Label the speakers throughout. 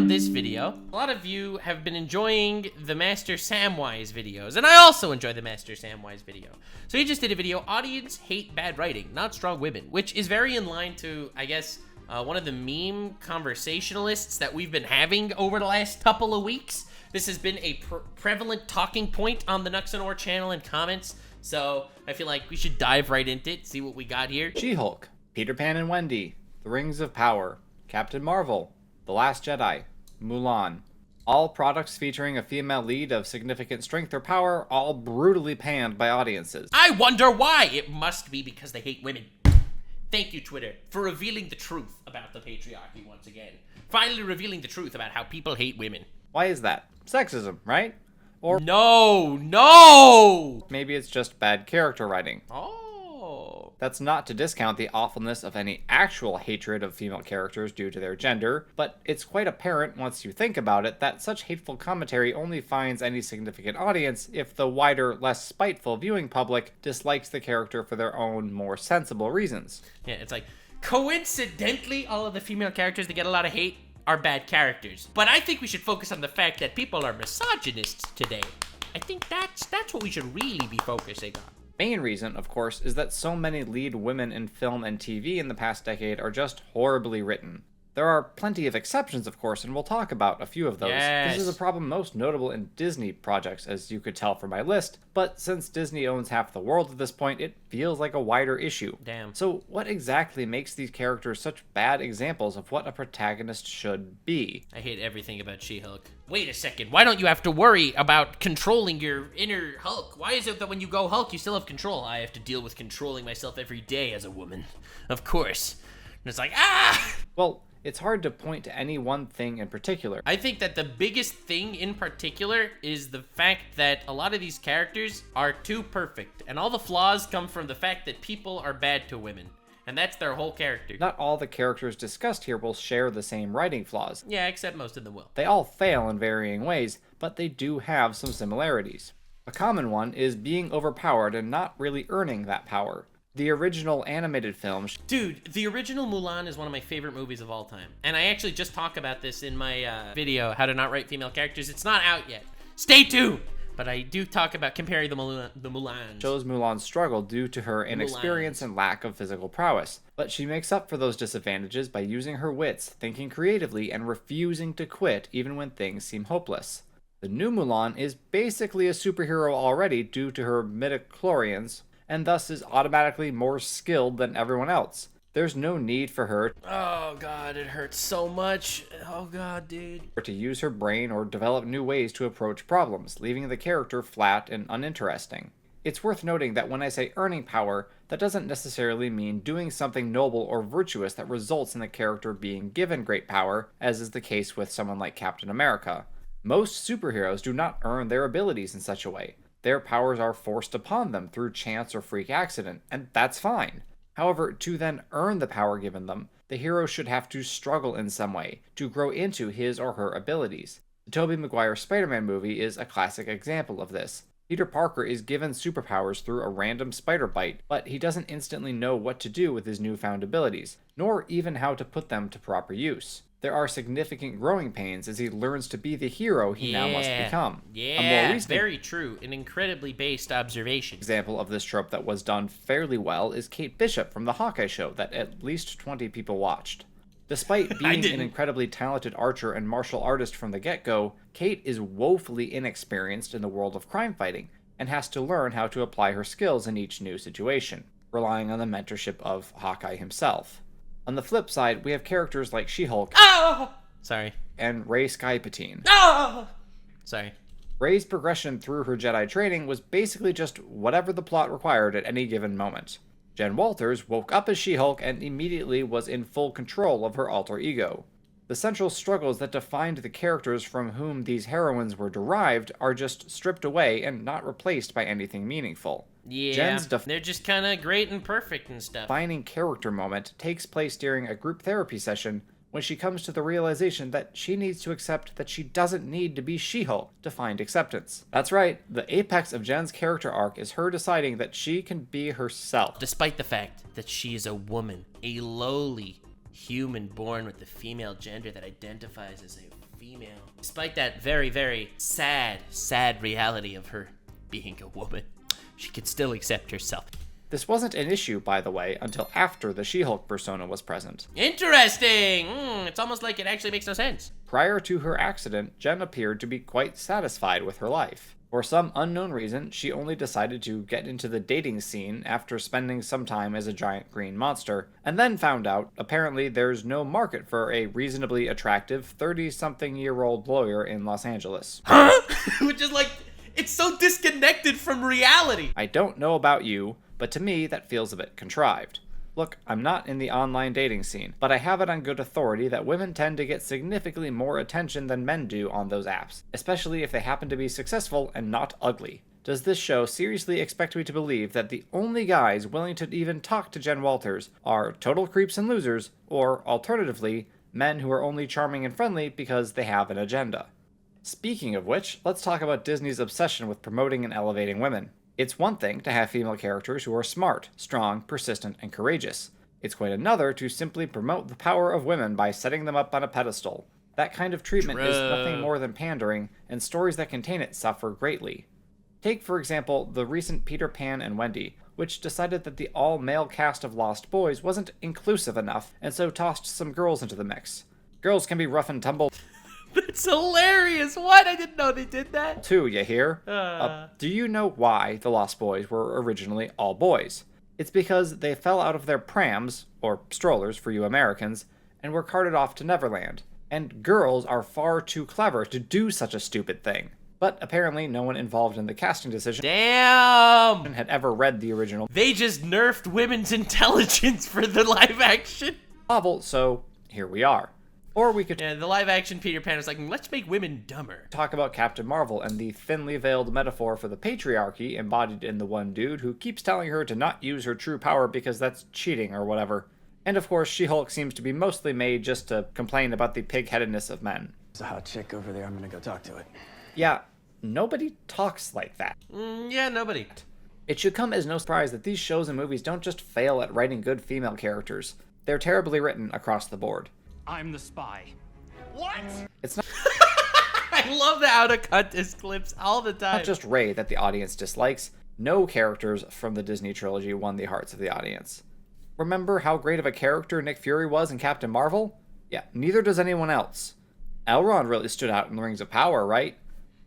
Speaker 1: found this video. A lot of you have been enjoying the Master Samwise videos, and I also enjoy the Master Samwise video. So he just did a video, audience hate bad writing, not strong women, which is very in line to, I guess, one of the meme conversationalists that we've been having over the last couple of weeks. This has been a prevalent talking point on the Nuxanor channel and comments, so I feel like we should dive right into it, see what we got here.
Speaker 2: She-Hulk, Peter Pan and Wendy, The Rings of Power, Captain Marvel, The Last Jedi, Mulan. All products featuring a female lead of significant strength or power, all brutally panned by audiences.
Speaker 1: I wonder why! It must be because they hate women. Thank you, Twitter, for revealing the truth about the patriarchy once again. Finally revealing the truth about how people hate women.
Speaker 2: Why is that? Sexism, right? Or
Speaker 1: No!
Speaker 2: maybe it's just bad character writing.
Speaker 1: Oh.
Speaker 2: That's not to discount the awfulness of any actual hatred of female characters due to their gender, but it's quite apparent once you think about it that such hateful commentary only finds any significant audience if the wider, less spiteful viewing public dislikes the character for their own, more sensible reasons.
Speaker 1: Yeah, it's like, coincidentally, all of the female characters that get a lot of hate are bad characters. But I think we should focus on the fact that people are misogynists today. I think that's what we should really be focusing on.
Speaker 2: Main reason, of course, is that so many lead women in film and TV in the past decade are just horribly written. There are plenty of exceptions, of course, and we'll talk about a few of those.
Speaker 1: Yes.
Speaker 2: This is a problem most notable in Disney projects, as you could tell from my list, but since Disney owns half the world at this point, it feels like a wider issue.
Speaker 1: Damn.
Speaker 2: So what exactly makes these characters such bad examples of what a protagonist should be?
Speaker 1: I hate everything about She-Hulk. Wait a second, why don't you have to worry about controlling your inner Hulk? Why is it that when you go Hulk, you still have control? I have to deal with controlling myself every day as a woman. Of course. And it's like, ah!
Speaker 2: Well, it's hard to point to any one thing in particular.
Speaker 1: I think that the biggest thing in particular is the fact that a lot of these characters are too perfect, and all the flaws come from the fact that people are bad to women. And that's their whole character.
Speaker 2: Not all the characters discussed here will share the same writing flaws.
Speaker 1: Yeah, except most of them will.
Speaker 2: They all fail in varying ways, but they do have some similarities. A common one is being overpowered and not really earning that power. The original animated film...
Speaker 1: Dude, the original Mulan is one of my favorite movies of all time. And I actually just talk about this in my video, How to Not Write Female Characters. It's not out yet. Stay tuned! But I do talk about comparing the Mulans.
Speaker 2: Shows Mulan's struggle due to her inexperience and lack of physical prowess. But she makes up for those disadvantages by using her wits, thinking creatively, and refusing to quit even when things seem hopeless. The new Mulan is basically a superhero already due to her midichlorians, and thus is automatically more skilled than everyone else. There's no need for her
Speaker 1: oh god, it hurts so much. Oh god, dude.
Speaker 2: to use her brain or develop new ways to approach problems, leaving the character flat and uninteresting. It's worth noting that when I say earning power, that doesn't necessarily mean doing something noble or virtuous that results in the character being given great power, as is the case with someone like Captain America. Most superheroes do not earn their abilities in such a way. Their powers are forced upon them through chance or freak accident, and that's fine. However, to then earn the power given them, the hero should have to struggle in some way, to grow into his or her abilities. The Tobey Maguire Spider-Man movie is a classic example of this. Peter Parker is given superpowers through a random spider bite, but he doesn't instantly know what to do with his newfound abilities, nor even how to put them to proper use. There are significant growing pains as he learns to be the hero he now must become.
Speaker 1: Yeah, very true. An incredibly based observation.
Speaker 2: Example of this trope that was done fairly well is Kate Bishop from The Hawkeye Show that at least 20 people watched. Despite being an incredibly talented archer and martial artist from the get-go, Kate is woefully inexperienced in the world of crime fighting and has to learn how to apply her skills in each new situation, relying on the mentorship of Hawkeye himself. On the flip side, we have characters like She-Hulk and Rey Skypatine. Rey's progression through her Jedi training was basically just whatever the plot required at any given moment. Jen Walters woke up as She-Hulk and immediately was in full control of her alter ego. The central struggles that defined the characters from whom these heroines were derived are just stripped away and not replaced by anything meaningful.
Speaker 1: Yeah, they're just kind of great and perfect and stuff.
Speaker 2: Defining character moment takes place during a group therapy session when she comes to the realization that she needs to accept that she doesn't need to be She-Hulk to find acceptance. That's right, the apex of Jen's character arc is her deciding that she can be herself.
Speaker 1: Despite the fact that she is a woman, a lowly, human born with the female gender that identifies as a female. Despite that very, very sad reality of her being a woman, she could still accept herself.
Speaker 2: This wasn't an issue, by the way, until after the She-Hulk persona was present.
Speaker 1: Interesting! It's almost like it actually makes no sense.
Speaker 2: Prior to her accident, Jen appeared to be quite satisfied with her life. For some unknown reason, she only decided to get into the dating scene after spending some time as a giant green monster, and then found out, apparently, there's no market for a reasonably attractive 30-something-year-old lawyer in Los Angeles.
Speaker 1: Huh? Which is like, it's so disconnected from reality.
Speaker 2: I don't know about you, but to me, that feels a bit contrived. Look, I'm not in the online dating scene, but I have it on good authority that women tend to get significantly more attention than men do on those apps, especially if they happen to be successful and not ugly. Does this show seriously expect me to believe that the only guys willing to even talk to Jen Walters are total creeps and losers, or, alternatively, men who are only charming and friendly because they have an agenda? Speaking of which, let's talk about Disney's obsession with promoting and elevating women. It's one thing to have female characters who are smart, strong, persistent, and courageous. It's quite another to simply promote the power of women by setting them up on a pedestal. That kind of treatment is nothing more than pandering, and stories that contain it suffer greatly. Take, for example, the recent Peter Pan and Wendy, which decided that the all-male cast of Lost Boys wasn't inclusive enough, and so tossed some girls into the mix. Girls can be rough and tumble.
Speaker 1: That's hilarious. What? I didn't know they did that.
Speaker 2: Too, you hear? Do you know why the Lost Boys were originally all boys? It's because they fell out of their prams, or strollers for you Americans, and were carted off to Neverland. And girls are far too clever to do such a stupid thing. But apparently no one involved in the casting decision had ever read the original.
Speaker 1: They just nerfed women's intelligence for the live action
Speaker 2: novel, so here we are. Or we could
Speaker 1: the live action Peter Pan is like, let's make women dumber.
Speaker 2: Talk about Captain Marvel and the thinly veiled metaphor for the patriarchy embodied in the one dude who keeps telling her to not use her true power because that's cheating or whatever. And of course, She-Hulk seems to be mostly made just to complain about the pig-headedness of men.
Speaker 3: There's a hot chick over there, I'm gonna go talk to it.
Speaker 2: Yeah, nobody talks like that.
Speaker 1: Yeah, nobody.
Speaker 2: It should come as no surprise that these shows and movies don't just fail at writing good female characters. They're terribly written across the board.
Speaker 4: I'm the spy. What?
Speaker 2: It's not
Speaker 1: I love how to cut this clips all the time.
Speaker 2: not just Rey that the audience dislikes. No characters from the Disney trilogy won the hearts of the audience. Remember how great of a character Nick Fury was in Captain Marvel? Yeah, neither does anyone else. Elrond really stood out in the Rings of Power, right?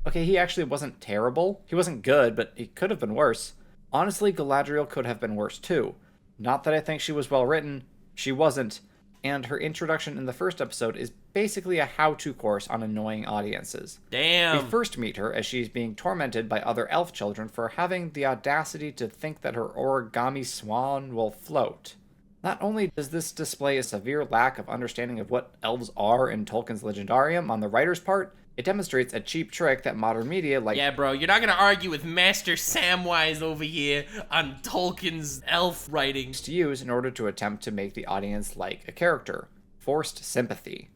Speaker 2: Okay, he actually wasn't terrible. He wasn't good, but he could have been worse. Honestly, Galadriel could have been worse too. Not that I think she was well written. She wasn't. And her introduction in the first episode is basically a how-to course on annoying audiences.
Speaker 1: Damn.
Speaker 2: We first meet her as she's being tormented by other elf children for having the audacity to think that her origami swan will float. Not only does this display a severe lack of understanding of what elves are in Tolkien's Legendarium on the writer's part, it demonstrates a cheap trick that modern media like...
Speaker 1: Yeah, bro, you're not gonna argue with Master Samwise over here on Tolkien's elf writings.
Speaker 2: ...to use in order to attempt to make the audience like a character. Forced sympathy.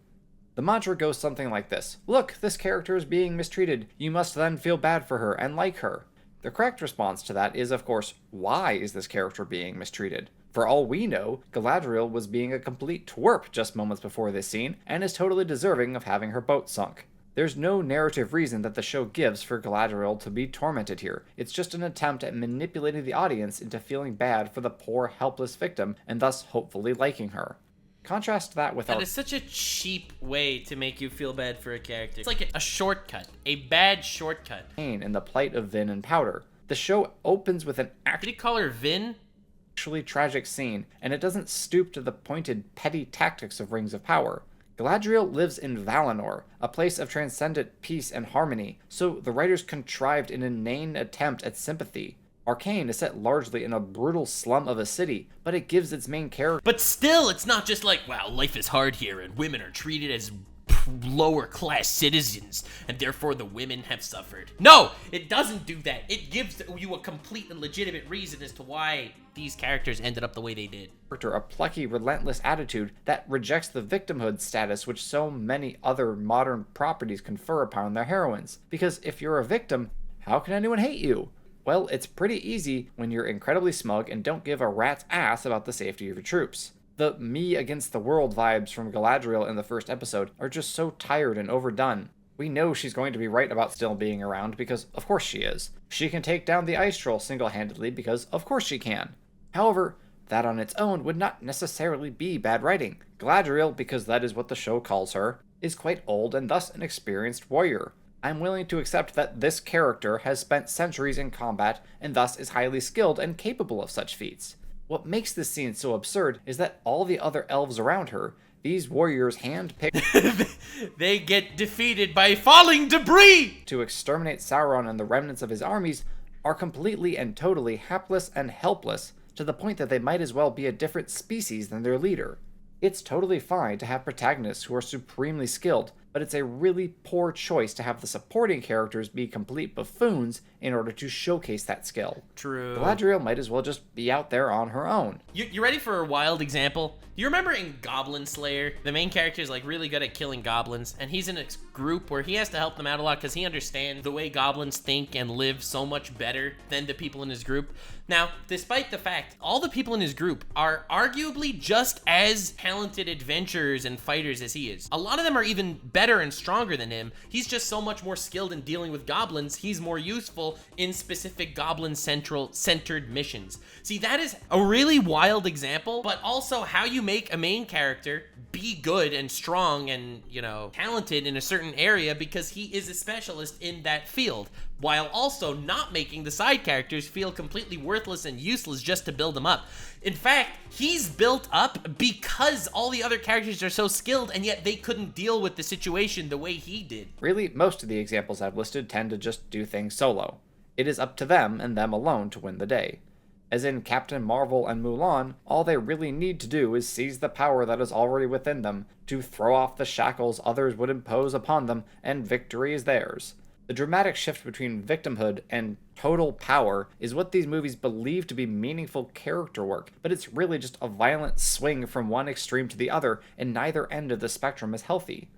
Speaker 2: The mantra goes something like this. Look, this character is being mistreated. You must then feel bad for her and like her. The correct response to that is, of course, why is this character being mistreated? For all we know, Galadriel was being a complete twerp just moments before this scene, and is totally deserving of having her boat sunk. There's no narrative reason that the show gives for Galadriel to be tormented here. It's just an attempt at manipulating the audience into feeling bad for the poor, helpless victim, and thus hopefully liking her. Contrast that with
Speaker 1: That is such a cheap way to make you feel bad for a character. It's like a shortcut. A bad shortcut.
Speaker 2: pain and the plight of Vin and Powder. The show opens with an
Speaker 1: Did he call her Vin?
Speaker 2: actually tragic scene, and it doesn't stoop to the pointed, petty tactics of Rings of Power. Galadriel lives in Valinor, a place of transcendent peace and harmony, so the writers contrived an inane attempt at sympathy. Arcane is set largely in a brutal slum of a city, but it gives its main character...
Speaker 1: But still, it's not just like, wow, life is hard here and women are treated as lower class citizens and therefore the women have suffered. No, it doesn't do that. It gives you a complete and legitimate reason as to why these characters ended up the way they did.
Speaker 2: A plucky, relentless attitude that rejects the victimhood status which so many other modern properties confer upon their heroines. Because if you're a victim, how can anyone hate you? Well, it's pretty easy when you're incredibly smug and don't give a rat's ass about the safety of your troops. The me against the world vibes from Galadriel in the first episode are just so tired and overdone. We know she's going to be right about still being around because of course she is. She can take down the ice troll single-handedly because of course she can. However, that on its own would not necessarily be bad writing. Galadriel, because that is what the show calls her, is quite old and thus an experienced warrior. I'm willing to accept that this character has spent centuries in combat and thus is highly skilled and capable of such feats. What makes this scene so absurd is that all the other elves around her, these warriors hand-picked
Speaker 1: they get defeated by falling debris
Speaker 2: to exterminate Sauron and the remnants of his armies, are completely and totally hapless and helpless to the point that they might as well be a different species than their leader. It's totally fine to have protagonists who are supremely skilled, but it's a really poor choice to have the supporting characters be complete buffoons in order to showcase that skill.
Speaker 1: True.
Speaker 2: Galadriel might as well just be out there on her own.
Speaker 1: You ready for a wild example? Do you remember in Goblin Slayer, the main character is like really good at killing goblins, and he's in a group where he has to help them out a lot because he understands the way goblins think and live so much better than the people in his group. Now, despite the fact all the people in his group are arguably just as talented adventurers and fighters as he is, a lot of them are even better and stronger than him. He's just so much more skilled in dealing with goblins. He's more useful in specific goblin centered missions. See, that is a really wild example, but also how you make a main character be good and strong and, talented in a certain area because he is a specialist in that field, while also not making the side characters feel completely worthless and useless just to build them up. In fact, he's built up because all the other characters are so skilled, and yet they couldn't deal with the situation the way he did.
Speaker 2: Really, most of the examples I've listed tend to just do things solo. It is up to them and them alone to win the day. As in Captain Marvel and Mulan, all they really need to do is seize the power that is already within them, to throw off the shackles others would impose upon them, and victory is theirs. The dramatic shift between victimhood and total power is what these movies believe to be meaningful character work, but it's really just a violent swing from one extreme to the other, and neither end of the spectrum is healthy.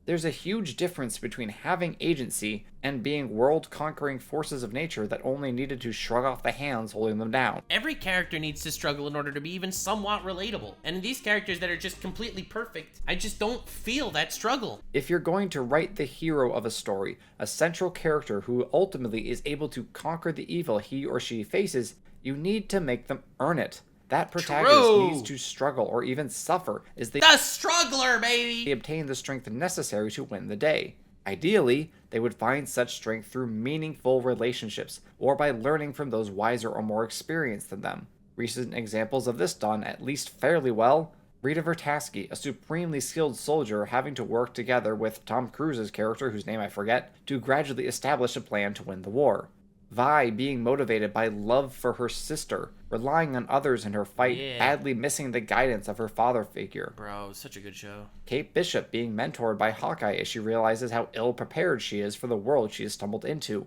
Speaker 2: There's a huge difference between having agency and being world-conquering forces of nature that only needed to shrug off the hands holding them down.
Speaker 1: Every character needs to struggle in order to be even somewhat relatable. And in these characters that are just completely perfect, I just don't feel that struggle.
Speaker 2: If you're going to write the hero of a story, a central character who ultimately is able to conquer the evil he or she faces, you need to make them earn it. That protagonist needs to struggle or even suffer as they
Speaker 1: the struggler, baby!
Speaker 2: Obtain the strength necessary to win the day. Ideally, they would find such strength through meaningful relationships, or by learning from those wiser or more experienced than them. Recent examples of this done at least fairly well: Rita Vertasky, a supremely skilled soldier having to work together with Tom Cruise's character, whose name I forget, to gradually establish a plan to win the war. Vi being motivated by love for her sister, relying on others in her fight, badly missing the guidance of her father figure.
Speaker 1: Bro, such a good show.
Speaker 2: Kate Bishop being mentored by Hawkeye as she realizes how ill-prepared she is for the world she has stumbled into.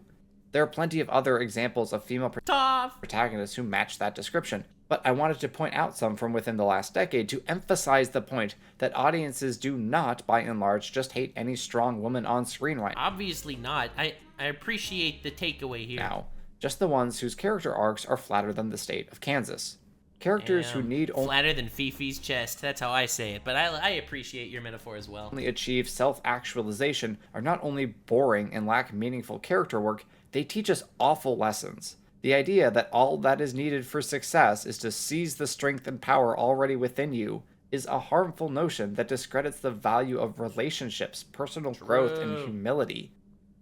Speaker 2: There are plenty of other examples of female protagonists who match that description, but I wanted to point out some from within the last decade to emphasize the point that audiences do not, by and large, just hate any strong woman on screen right now.
Speaker 1: Obviously not. I appreciate the takeaway here.
Speaker 2: Now, just the ones whose character arcs are flatter than the state of Kansas. Characters who need only
Speaker 1: flatter than Fifi's chest. That's how I say it, but I appreciate your metaphor as well.
Speaker 2: Only achieve self-actualization are not only boring and lack meaningful character work, they teach us awful lessons. The idea that all that is needed for success is to seize the strength and power already within you is a harmful notion that discredits the value of relationships, personal growth, and humility.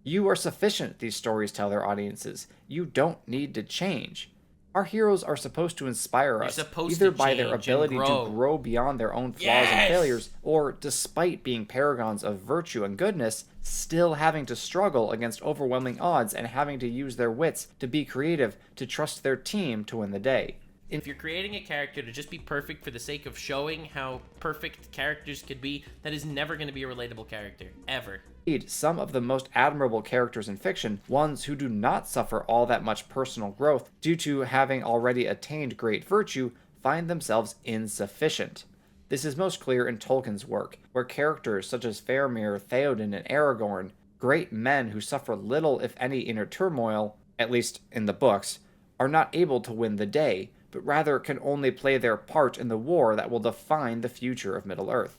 Speaker 2: You are sufficient, these stories tell their audiences. You don't need to change. Our heroes are supposed to inspire us, either by their ability to grow beyond their own flaws and failures, or, despite being paragons of virtue and goodness, still having to struggle against overwhelming odds and having to use their wits to be creative, to trust their team to win the day.
Speaker 1: If you're creating a character to just be perfect for the sake of showing how perfect characters could be, that is never going to be a relatable character, ever.
Speaker 2: Indeed, some of the most admirable characters in fiction, ones who do not suffer all that much personal growth due to having already attained great virtue, find themselves insufficient. This is most clear in Tolkien's work, where characters such as Faramir, Theoden, and Aragorn, great men who suffer little if any inner turmoil, at least in the books, are not able to win the day, but rather can only play their part in the war that will define the future of Middle-earth.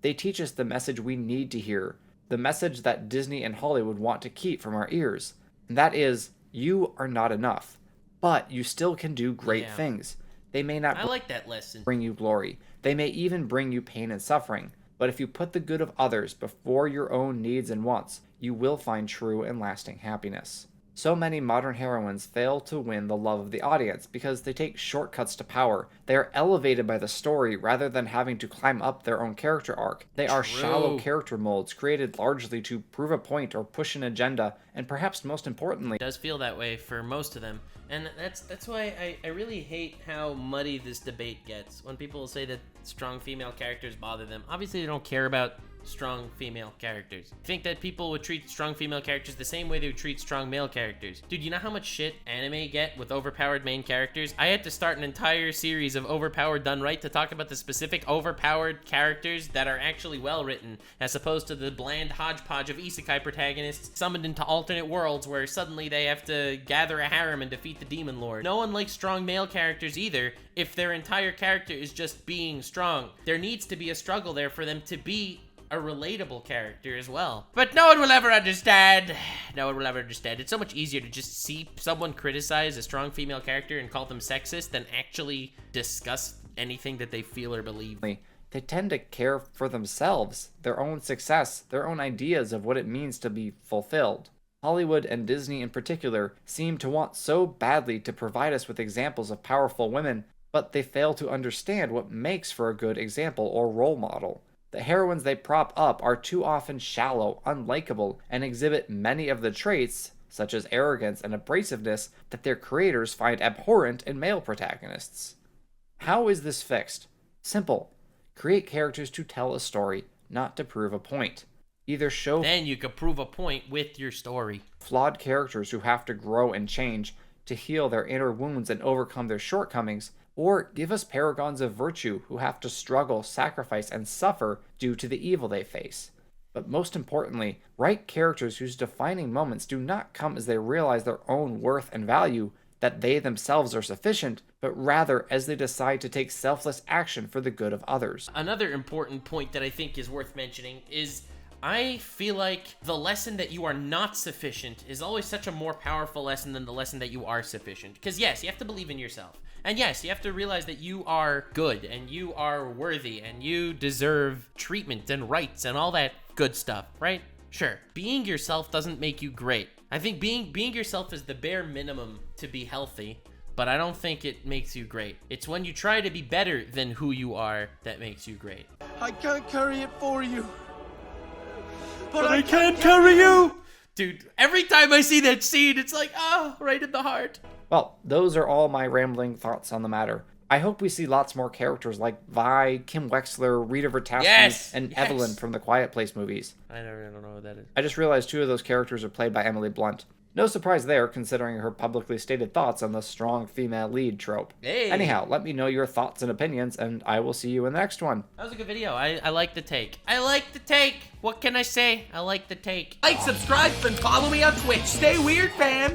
Speaker 2: They teach us the message we need to hear, the message that Disney and Hollywood want to keep from our ears, and that is, you are not enough, but you still can do great things. They may not
Speaker 1: I like that lesson.
Speaker 2: bring you glory. They may even bring you pain and suffering, but if you put the good of others before your own needs and wants, you will find true and lasting happiness. So many modern heroines fail to win the love of the audience because they take shortcuts to power. They are elevated by the story rather than having to climb up their own character arc. They are shallow character molds created largely to prove a point or push an agenda, and perhaps most importantly,
Speaker 1: It does feel that way for most of them. And that's why I really hate how muddy this debate gets. When people say that strong female characters bother them, obviously they don't care about strong female characters. I think that people would treat strong female characters the same way they would treat strong male characters. Dude, you know how much shit anime get with overpowered main characters? I had to start an entire series of Overpowered Done Right to talk about the specific overpowered characters that are actually well written, as opposed to the bland hodgepodge of isekai protagonists summoned into alternate worlds where suddenly they have to gather a harem and defeat the demon lord. No one likes strong male characters either if their entire character is just being strong. There needs to be a struggle there for them to be a relatable character as well. But no one will ever understand. No one will ever understand. It's so much easier to just see someone criticize a strong female character and call them sexist than actually discuss anything that they feel or believe.
Speaker 2: they tend to care for themselves, their own success, their own ideas of what it means to be fulfilled. Hollywood and Disney in particular seem to want so badly to provide us with examples of powerful women, but they fail to understand what makes for a good example or role model. The heroines they prop up are too often shallow, unlikable, and exhibit many of the traits, such as arrogance and abrasiveness, that their creators find abhorrent in male protagonists. How is this fixed? Simple. Create characters to tell a story, not to prove a point. Either show
Speaker 1: Then you could prove a point with your story.
Speaker 2: flawed characters who have to grow and change to heal their inner wounds and overcome their shortcomings, or give us paragons of virtue who have to struggle, sacrifice, and suffer due to the evil they face. But most importantly, write characters whose defining moments do not come as they realize their own worth and value, that they themselves are sufficient, but rather as they decide to take selfless action for the good of others.
Speaker 1: Another important point that I think is worth mentioning is I feel like the lesson that you are not sufficient is always such a more powerful lesson than the lesson that you are sufficient. Because yes, you have to believe in yourself. And yes, you have to realize that you are good and you are worthy and you deserve treatment and rights and all that good stuff, right? Sure. Being yourself doesn't make you great. I think being yourself is the bare minimum to be healthy, but I don't think it makes you great. It's when you try to be better than who you are that makes you great.
Speaker 3: I can't carry it for you.
Speaker 1: But I can't carry you! Dude, every time I see that scene, it's like, right in the heart.
Speaker 2: Well, those are all my rambling thoughts on the matter. I hope we see lots more characters like Vi, Kim Wexler, Rita Vertasky, and Evelyn from the Quiet Place movies.
Speaker 1: I don't know what that is.
Speaker 2: I just realized two of those characters are played by Emily Blunt. No surprise there, considering her publicly stated thoughts on the strong female lead trope.
Speaker 1: Hey.
Speaker 2: Anyhow, let me know your thoughts and opinions, and I will see you in the next one.
Speaker 1: That was a good video. I like the take. I like the take. What can I say? I like the take. Like, subscribe, and follow me on Twitch. Stay weird, fam.